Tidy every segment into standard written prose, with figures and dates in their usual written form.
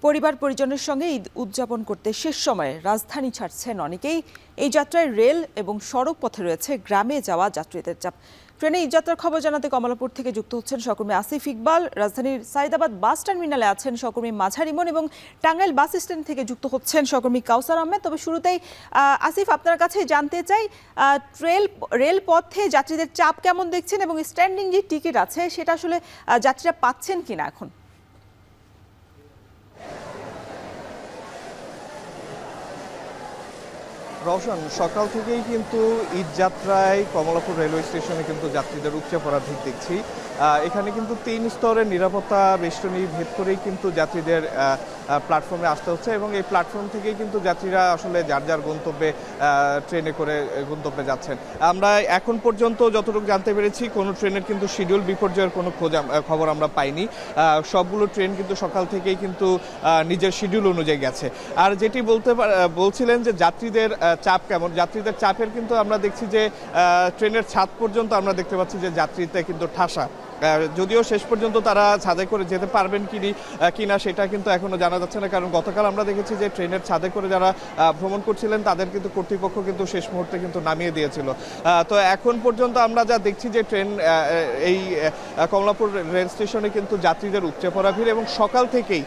পরিবার পরিজনের সঙ্গে ঈদ উদযাপন করতে শেষ সময়ে রাজধানী ছাড়ছেন অনেকেই। এই যাত্রায় রেল এবং সড়ক পথে রয়েছে গ্রামে যাওয়া যাত্রীদের চাপ। ট্রেনে ঈদ যাত্রার খবর জানাতে কমলাপুর থেকে যুক্ত হচ্ছেন সহকর্মী আসিফ ইকবাল, রাজধানীর সাইদাবাদ বাস টার্মিনালে আছেন সহকর্মী মাঝার ইমন এবং টাঙ্গাইল বাস স্ট্যান্ড থেকে যুক্ত হচ্ছেন সহকর্মী কাউসার আহমেদ। তবে শুরুতেই আসিফ, আপনার কাছে জানতে চাই, রেল পথে যাত্রীদের চাপ কেমন দেখছেন এবং স্ট্যান্ডিং যে টিকিট আছে সেটা আসলে যাত্রীরা পাচ্ছেন কিনা এখন? রওশন, সকাল থেকেই কিন্তু ঈদ যাত্রায় কমলাপুর রেলওয়ে স্টেশনে কিন্তু যাত্রীদের উপচে পড়া ভিড় দেখছি। এখানে কিন্তু 3 স্তরের নিরাপত্তা বেষ্টনী ভেদ করেই কিন্তু যাত্রীদের প্ল্যাটফর্মে আসতে হচ্ছে এবং এই প্ল্যাটফর্ম থেকেই কিন্তু যাত্রীরা আসলে যার যার গন্তব্যে ট্রেনে করে গন্তব্যে যাচ্ছেন। আমরা এখন পর্যন্ত যতটুকু জানতে পেরেছি কোনো ট্রেনের কিন্তু শিডিউল বিপর্যয়ের কোনো খবর আমরা পাইনি। সবগুলো ট্রেন কিন্তু সকাল থেকেই কিন্তু নিজের শিডিউল অনুযায়ী গেছে। আর যেটি বলছিলেন যে যাত্রীদের চাপ কেমন, যাত্রীদের চাপের কিন্তু আমরা দেখছি যে ট্রেনের ছাদ পর্যন্ত আমরা দেখতে পাচ্ছি যে যাত্রীতে কিন্তু ঠাসা। যদিও শেষ পর্যন্ত তারা ছাদে করে যেতে পারবেন কিনা সেটা কিন্তু এখনো জানা যাচ্ছে না, কারণ গতকাল আমরা দেখেছি যে ট্রেনের ছাদে করে যারা ভ্রমণ করছিলেন তাদের কিন্তু কর্তৃপক্ষ কিন্তু শেষ মুহূর্তে কিন্তু নামিয়ে দিয়েছিল। তো এখন পর্যন্ত আমরা যা দেখছি যে ট্রেন এই কমলাপুর রেল স্টেশনে কিন্তু যাত্রীদের উপচে পড়া ভিড় এবং সকাল থেকেই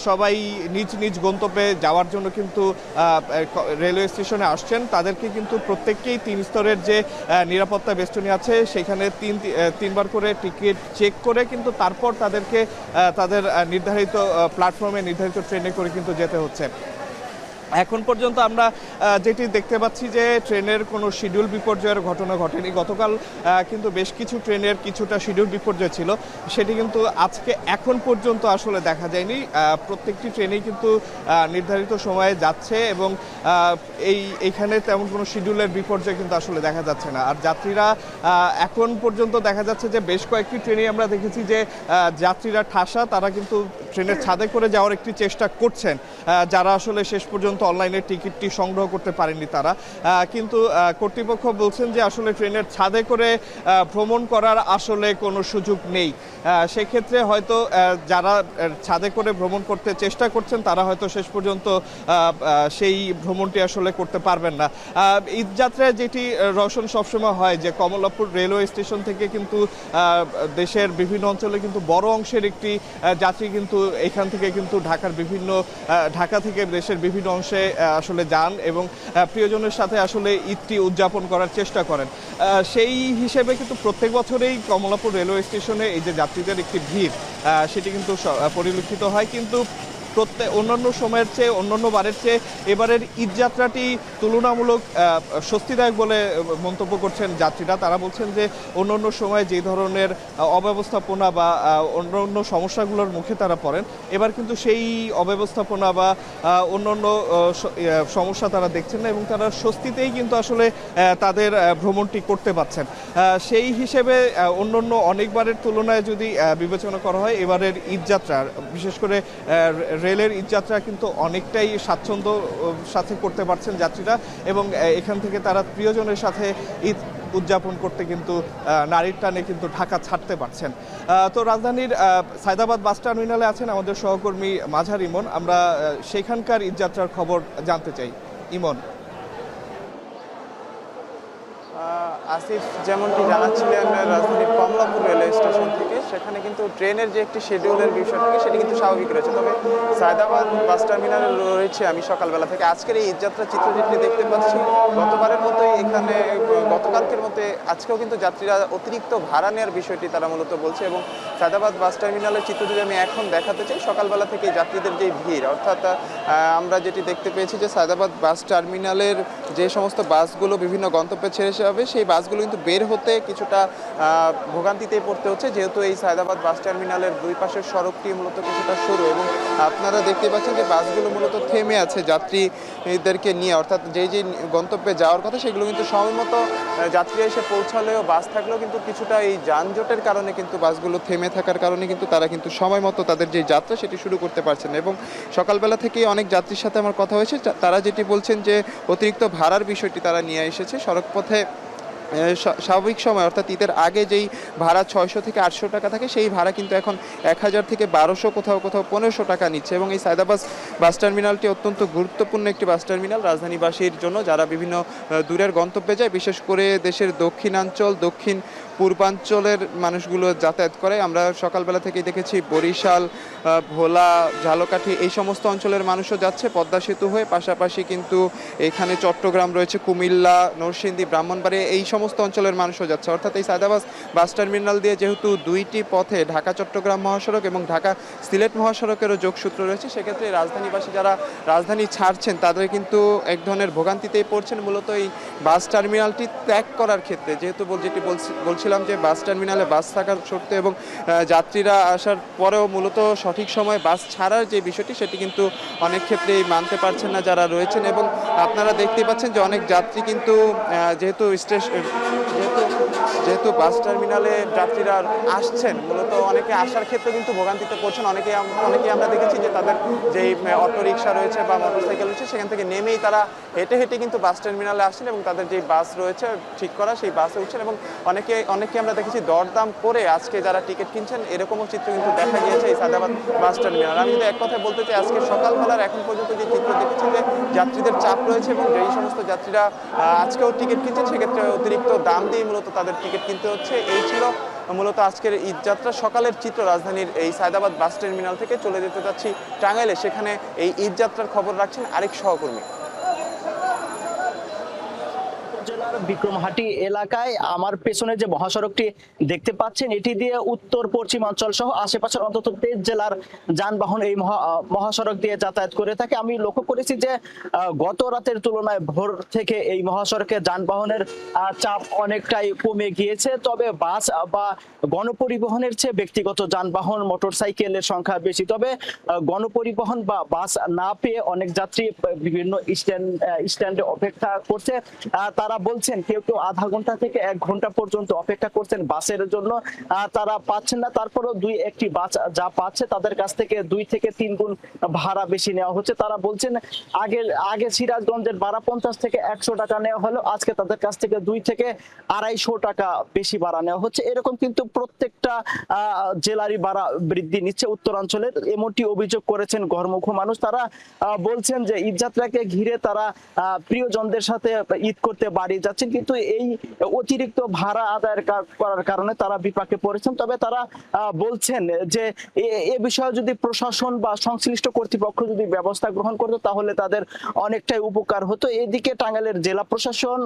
সবাই নিজ নিজ গন্তব্যে যাওয়ার জন্য কিন্তু রেলওয়ে স্টেশনে আসছেন। তাদেরকে কিন্তু প্রত্যেককেই 3 স্তরের যে নিরাপত্তা বেষ্টনী আছে সেখানে তিনবার করে টিকিট চেক করে কিন্তু তারপর তাদেরকে তাদের নির্ধারিত প্ল্যাটফর্মে নির্ধারিত ট্রেনে করে কিন্তু যেতে হচ্ছে। এখন পর্যন্ত আমরা যেটি দেখতে পাচ্ছি যে ট্রেনের কোনো শিডিউল বিপর্যয়ের ঘটনা ঘটেনি। গতকাল কিন্তু বেশ কিছু ট্রেনের কিছুটা শিডিউল বিপর্যয় ছিল, সেটি কিন্তু আজকে এখন পর্যন্ত আসলে দেখা যায়নি। প্রত্যেকটি ট্রেনেই কিন্তু নির্ধারিত সময়ে যাচ্ছে এবং এইখানে তেমন কোনো শিডিউলের বিপর্যয় কিন্তু আসলে দেখা যাচ্ছে না। আর যাত্রীরা এখন পর্যন্ত দেখা যাচ্ছে যে বেশ কয়েকটি ট্রেনেই আমরা দেখেছি যে যাত্রীরা ঠাসা, তারা কিন্তু ট্রেনের ছাদে করে যাওয়ার একটি চেষ্টা করছেন যারা আসলে শেষ পর্যন্ত অনলাইনে টিকিটটি সংগ্রহ করতে পারেননি তারা। কিন্তু কর্তৃপক্ষ বলছেন যে আসলে ট্রেনের ছাদে করে ভ্রমণ করার আসলে কোনো সুযোগ নেই। সেক্ষেত্রে হয়তো যারা ছাদে করে ভ্রমণ করতে চেষ্টা করছেন তারা হয়তো শেষ পর্যন্ত সেই ভ্রমণটি আসলে করতে পারবেন না। ঈদ যাত্রায় যেটি রওশন সবসময় হয় যে কমলাপুর রেলওয়ে স্টেশন থেকে কিন্তু দেশের বিভিন্ন অঞ্চলে কিন্তু বড় অংশের একটি যাত্রী কিন্তু এখান থেকে কিন্তু ঢাকা থেকে দেশের বিভিন্ন অংশে আসলে যান এবং প্রিয়জনের সাথে আসলে ঈদটি উদযাপন করার চেষ্টা করেন। সেই হিসেবে কিন্তু প্রত্যেক বছরেই কমলাপুর রেলওয়ে স্টেশনে এই যে যাত্রীদের একটি ভিড় সেটি কিন্তু পরিলক্ষিত হয়। কিন্তু অন্যান্য সময়ের চেয়ে অন্যান্য বারের চেয়ে এবারের ঈদ যাত্রাটি তুলনামূলক স্বস্তিদায়ক বলে মন্তব্য করছেন যাত্রীরা। তারা বলছেন যে অন্যান্য সময় যে ধরনের অব্যবস্থাপনা বা অন্যান্য সমস্যাগুলোর মুখে তারা পড়েন, এবার কিন্তু সেই অব্যবস্থাপনা বা অন্যান্য সমস্যা তারা দেখছেন না এবং তারা স্বস্তিতেই কিন্তু আসলে তাদের ভ্রমণটি করতে পারছেন। সেই হিসেবে অন্যান্য অনেকবারের তুলনায় যদি বিবেচনা করা হয় এবারের ঈদ যাত্রা, বিশেষ করে রেলের ঈদ যাত্রা কিন্তু অনেকটাই স্বাচ্ছন্দ্য সাথে করতে পারছেন যাত্রীরা এবং এখান থেকে তারা প্রিয়জনের সাথে ঈদ উদযাপন করতে কিন্তু নারীর টানে কিন্তু ঢাকা ছাড়তে পারছেন। তো রাজধানীর সাইদাবাদ বাস টার্মিনালে আছেন আমাদের সহকর্মী মাঝার ইমন। আমরা সেখানকার ঈদ যাত্রার খবর জানতে চাই। ইমন। আসিফ, যেমনটি জানাচ্ছিলেন রাজধানীর কমলাপুর রেলওয়ে স্টেশন থেকে, সেখানে কিন্তু ট্রেনের যে একটি শিডিউলের বিষয় থাকে সেটি কিন্তু স্বাভাবিক রয়েছে। তবে সায়দাবাদ বাস টার্মিনালে রয়েছে আমি সকালবেলা থেকে। আজকের এই ঈদযাত্রা চিত্র যেটি দেখতে পাচ্ছি, গতবারের মতোই এখানে গতকালকের মতো আজকেও কিন্তু যাত্রীরা অতিরিক্ত ভাড়া নেওয়ার বিষয়টি তারা মূলত বলছে এবং সায়দাবাদ বাস টার্মিনালের চিত্র যদি আমি এখন দেখাতে চাই, সকালবেলা থেকে যাত্রীদের যে ভিড়, অর্থাৎ আমরা যেটি দেখতে পেয়েছি যে সায়দাবাদ বাস টার্মিনালের যে সমস্ত বাসগুলো বিভিন্ন গন্তব্যে ছেড়ে যাবে সেই বাসগুলো কিন্তু বের হতে কিছুটা ভোগান্তিতে পড়তে হচ্ছে, যেহেতু এই সায়দাবাদ বাস টার্মিনালের দুই পাশের সড়কটি মূলত কিছুটা সরু এবং আপনারা দেখতে পাচ্ছেন যে বাসগুলো মূলত থেমে আছে যাত্রীদেরকে নিয়ে, অর্থাৎ যেই গন্তব্যে যাওয়ার কথা সেগুলো কিন্তু সময় মতো যাত্রী এসে পৌঁছালেও বাস থাকলেও কিন্তু কিছুটা এই যানজটের কারণে কিন্তু বাসগুলো থেমে থাকার কারণে কিন্তু তারা কিন্তু সময় মতো তাদের যে যাত্রা সেটি শুরু করতে পারছেন না। এবং সকালবেলা থেকেই অনেক যাত্রীর সাথে আমার কথা হয়েছে, তারা যেটি বলছেন যে অতিরিক্ত ভাড়ার বিষয়টি তারা নিয়ে এসেছে। সড়কপথে স্বাভাবিক সময় অর্থাৎ ঈদের আগে যেই ভাড়া 600 থেকে 800 টাকা থাকে সেই ভাড়া কিন্তু এখন 1000 থেকে 1200, কোথাও কোথাও 1500 টাকা নিচ্ছে। এবং এই সায়দাবাদ বাস টার্মিনালটি অত্যন্ত গুরুত্বপূর্ণ একটি বাস টার্মিনাল রাজধানীবাসীর জন্য, যারা বিভিন্ন দূরের গন্তব্যে যায়, বিশেষ করে দেশের দক্ষিণাঞ্চল, দক্ষিণ পূর্বাঞ্চলের মানুষগুলো যাতায়াত করে। আমরা সকালবেলা থেকেই দেখেছি বরিশাল, ভোলা, ঝালকাঠি এই সমস্ত অঞ্চলের মানুষও যাচ্ছে পদ্মা সেতু হয়ে। পাশাপাশি কিন্তু এখানে চট্টগ্রাম রয়েছে, কুমিল্লা, নরসিংদী, ব্রাহ্মণবাড়িয়া এই সমস্ত অঞ্চলের মানুষও যাচ্ছে। অর্থাৎ এই সায়দাবাদ বাস টার্মিনাল দিয়ে যেহেতু দুইটি পথে ঢাকা চট্টগ্রাম মহাসড়ক এবং ঢাকা সিলেট মহাসড়কেরও যোগসূত্র রয়েছে, সেক্ষেত্রে রাজধানীবাসী যারা রাজধানী ছাড়ছেন তাদের কিন্তু এক ধরনের ভোগান্তিতেই পড়ছেন মূলত এই বাস টার্মিনালটি ত্যাগ করার ক্ষেত্রে। যেহেতু বলছিলাম যে বাস টার্মিনালে বাস থাকার শর্তে এবং যাত্রীরা আসার পরেও মূলত সঠিক সময় বাস ছাড়ার যে বিষয়টি সেটি কিন্তু অনেক ক্ষেত্রেই মানতে পারছেন না যারা রয়েছেন। এবং আপনারা দেখতে পাচ্ছেন যে অনেক যাত্রী কিন্তু যেহেতু বাস টার্মিনালে যাত্রীরা আসছেন, মূলত অনেকে আসার ক্ষেত্রে কিন্তু ভোগান্তিতে পড়ছেন। অনেকেই আমরা দেখেছি যে তাদের যেই অটো রিক্সা রয়েছে বা মোটরসাইকেল রয়েছে সেখান থেকে নেমেই তারা হেঁটে হেঁটে কিন্তু বাস টার্মিনালে আসছেন এবং তাদের যেই বাস রয়েছে ঠিক করা সেই বাসে উঠছেন। এবং অনেকে আমরা দেখেছি দরদাম করে আজকে যারা টিকিট কিনছেন, এরকমও চিত্র কিন্তু দেখা গিয়েছে এই সায়দাবাদ বাস টার্মিনাল। আমি যদি এক কথায় বলতে চাই, আজকে সকালবেলার এখন পর্যন্ত যে চিত্র দেখেছি যে যাত্রীদের চাপ রয়েছে এবং যেই সমস্ত যাত্রীরা আজকেও টিকিট কিনছেন সেক্ষেত্রে অতিরিক্ত দাম দিয়ে মূলত তাদের টিকিট কিনতে হচ্ছে। এই ছিল মূলত আজকের ঈদযাত্রা সকালের চিত্র। রাজধানীর এই সায়দাবাদ বাস টার্মিনাল থেকে চলে যেতে যাচ্ছি টাঙ্গাইলে, সেখানে এই ঈদযাত্রার খবর রাখছেন আরেক সহকর্মী। জেলার বিক্রমহাটি এলাকায় আমার পেছনে যে মহাসড়কটি দেখতে পাচ্ছেন, এটি দিয়ে উত্তর পশ্চিমাঞ্চল সহ আশেপাশের অন্তত 23 জেলার যানবাহন এই মহাসড়ক দিয়ে যাতায়াত করে থাকে। আমি লক্ষ্য করেছি যে গত রাতের তুলনায় ভোর থেকে এই মহাসড়কে যানবাহনের চাপ অনেকটাই কমে গিয়েছে। তবে বাস বা গণপরিবহনের চেয়ে ব্যক্তিগত যানবাহন, মোটরসাইকেলের সংখ্যা বেশি। তবে গণপরিবহন বা বাস না পেয়ে অনেক যাত্রী বিভিন্ন স্ট্যান্ডে অপেক্ষা করছে। তারা বলছেন কেউ কেউ আধা ঘন্টা থেকে 1 ঘন্টা পর্যন্ত অপেক্ষা করছেন বাসের জন্য, তারা পাচ্ছেন না। তারপরেও 2-1টি বাস যা পাচ্ছে তাদের কাছ থেকে 2 থেকে 3 গুণ ভাড়া বেশি নেওয়া হচ্ছে। তারা বলছেন আগে সিরাজগঞ্জের ভাড়া 50 থেকে 100 টাকা নেওয়া হলো, আজকে তাদের কাছ থেকে 2 থেকে 250 টাকা বেশি ভাড়া নেওয়া হচ্ছে। এরকম কিন্তু প্রত্যেকটা জেলারই ভাড়া বৃদ্ধি নিচ্ছে উত্তরাঞ্চলের, এমনটি অভিযোগ করেছেন ঘরমুখ মানুষ। তারা বলছেন যে ঈদযাত্রাকে ঘিরে তারা প্রিয়জনদের সাথে ঈদ করতে বাড়ি যাচ্ছেন, কিন্তু এই অতিরিক্ত ভাড়া আদায় করার কারণে তারা বিপাকে পড়েছেন। তবে তারা বলছেন যে এ বিষয়ে যদি প্রশাসন বা সংশ্লিষ্ট কর্তৃপক্ষ যদি ব্যবস্থা গ্রহণ করতো তাহলে তাদের অনেকটাই উপকার হতো। এদিকে টাঙ্গাইলের জেলা প্রশাসন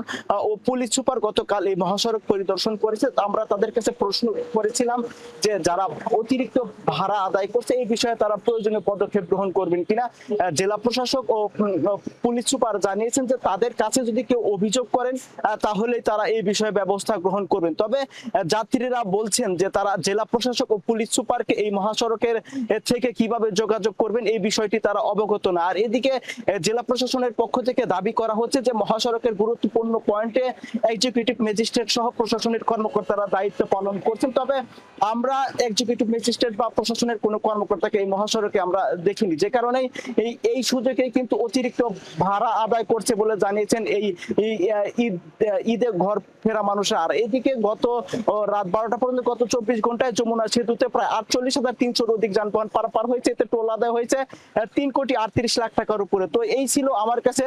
ও পুলিশ সুপার গতকাল এই মহাসড়ক পরিদর্শন করেছে। আমরা তাদের কাছে প্রশ্ন করেছিলাম যে যারা অতিরিক্ত ভাড়া আদায় করছে এই বিষয়ে তারা প্রয়োজনীয় পদক্ষেপ গ্রহণ করবেন কিনা। জেলা প্রশাসক ও পুলিশ সুপার জানিয়েছেন যে তাদের কাছে যদি কেউ অভিযোগ করেন তাহলে তারা এই বিষয়ে ব্যবস্থা গ্রহণ করবেন। তবে যাত্রীরা বলছেন যে তারা জেলা প্রশাসক ও পুলিশ সুপারকে এই মহাসড়কের থেকে কিভাবে যোগাযোগ করবেন এই বিষয়টি তারা অবগত না। আর এদিকে জেলা প্রশাসনের পক্ষ থেকে দাবি করা হচ্ছে যে মহাসড়কের গুরুত্বপূর্ণ পয়েন্টে এক্সিকিউটিভ ম্যাজিস্ট্রেট সহ প্রশাসনের কর্মকর্তারা দায়িত্ব পালন করছেন। তবে আমরা এক্সিকিউটিভ ম্যাজিস্ট্রেট বা প্রশাসনের কোনো কর্মকর্তাকে এই মহাসড়কে আমরা দেখিনি, যে কারণে এই সুযোগে কিন্তু অতিরিক্ত ভাড়া আদায় করছে বলে জানিয়েছেন এই ঈদে ঘর ফেরা মানুষরা। আর এদিকে গত রাত 12টা পর্যন্ত গত 24 ঘন্টায় যমুনা সেতুতে প্রায় 48,300 অধিক যানবাহন পারাপার হয়েছে। এতে টোল আদায় হয়েছে 3,38,00,000 টাকার উপরে। তো এই ছিল আমার কাছে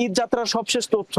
ঈদ যাত্রার সবশেষ তথ্য।